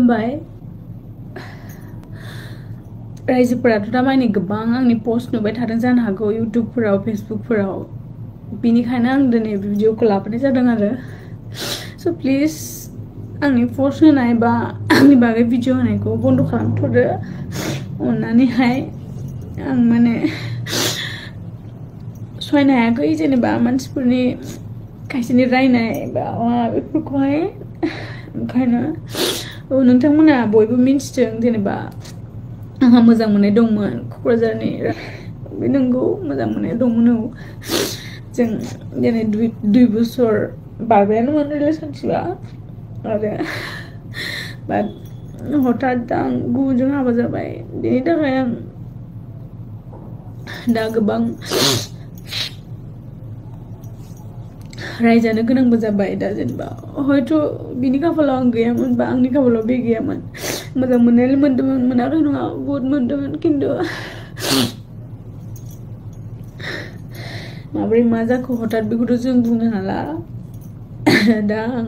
हामबाय रायजोफोराथ' दामानि गोबां आंनि पोस्ट नुबाय थादों जानो हागौ यूट्यूबफोराव फेसबुकफोराव बिनिखायनो आं दिनै भिडिअखौ लाबोनाय जादों आरो स' प्लिज आंनि पोस्ट होनाय बा आंनि बागै भिडिअ होनायखौ बन्द खालामथ'दो अननानैहाय आं माने सहायनो हायाखै जेनेबा मानसिफोरनि खायसेनि रायनाय बा बेफोरखौहाय ओंखायनो नोंथांमोना बयबो मिन्थिदों जेनेबा आंहा मोजां मोननाय दंमोन क'क्राझारनि बे नंगौ मोजां मोननाय दंमोन जों दिनै 2 बोसोर बारबायानोमोन रिलेशनशिपआ आरो बाट हठात आं गुबुनजों हाबा जाबाय बेनि थाखाय आं दा गोबां रायजानो गोनांबो जाबाय दा जेनेबा हयथ' बिनि खाफालाव आं गैयामोन बा आंनि खाफालाव बे गैयामोन मोजां मोननाय मोनदोंमोन मोनाखै नङा बहुत मोनदोंमोन खिन्थु माब्रै मा जाखो हठात बेखौथ' जों बुंनो हाला दा आं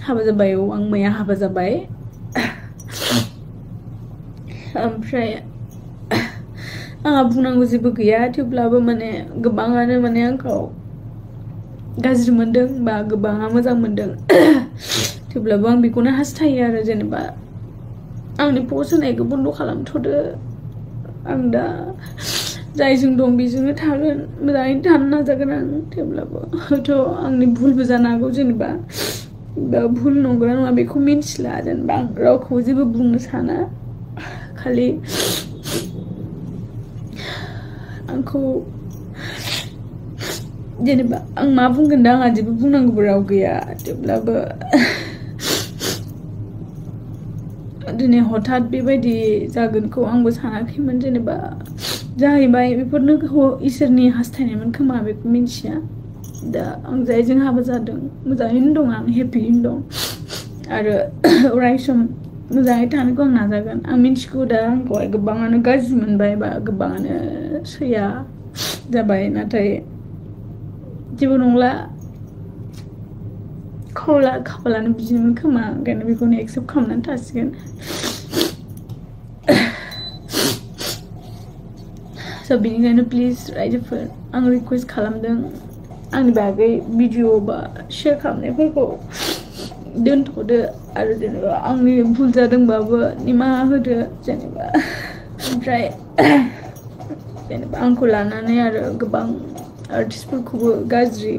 हाबा जाबाय आं मैया हाबा जाबाय ओमफ्राय आंहा बुंनांगौ जेबो गैया थेवब्लाबो माने गोबाङानो माने आंखौ गाज्रि मोनदों बा गोबाङा मोजां मोनदों थेवब्लाबो आं बेखौनो हास्थायो आरो जेनेबा आंनि पोस्ट होनायखौ बन्द खालामथ'दो आं दा जायजों दं बेजोंनो थागोन मोजाङैनो थानो नाजागोन आं थेवब्लाबो हयथ' आंनि भुलबो जानो हागौ जेनेबा भुल नंगौना नङा बेखौ मिन्थिला जेनेबा आं रावखौबो जेबो बुंनो साना खालि आंखौ जेनेबा आं मा बुंगोन दा आंहा जेबो बुंनांगौबो राव गैया थेवब्लाबो दिनै हठात बेबायदि जागोनखौ आंबो सानाखैमोन जेनेबा जाहैबाय बेफोरनो इसोरनि हास्थायनायमोन खोमा बेखौ मिन्थिया दा आं जायजों हाबा जादों मोजाङैनो दं आं हेपियैनो दं आरो अराय सम मोजाङै थानोखौ आं नाजागोन आं मिन्थिगौ दा आंखौहाय गोबाङानो गाज्रि मोनबाय बा गोबाङानो सैया जाबाय नाथाय जेबो नंला खाफालानो बिदिनोमोन खोमा ओंखायनो बेखौनो एक्सेप्ट खालामनानै थासिगोन स' बेनिखायनो प्लिज रायजोफोर आं रिकुवेस्ट खालामदों आंनि बागै भिडिअ बा शेयार खालामनायफोरखौ दोनथ'दो आरो जेनेबा आंनि भुल जादोंबाबो निमाहा होदो जेनेबा ओमफ्राय जेनेबा आंखौ लानानै आरो गोबां आर्टिस्टफोरखौबो गाज्रि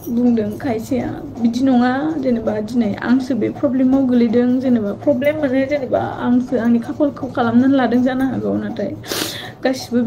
बुंदों खायसेया बिदि नङा जेनेबा दिनै आंसो बे प्रब्लेमाव गोलैदों जेनेबा प्रब्लेम माने जेनेबा आंसो आंनि खाफालखौ खालामनानै लादों जानो हागौ नाथाय गासिबो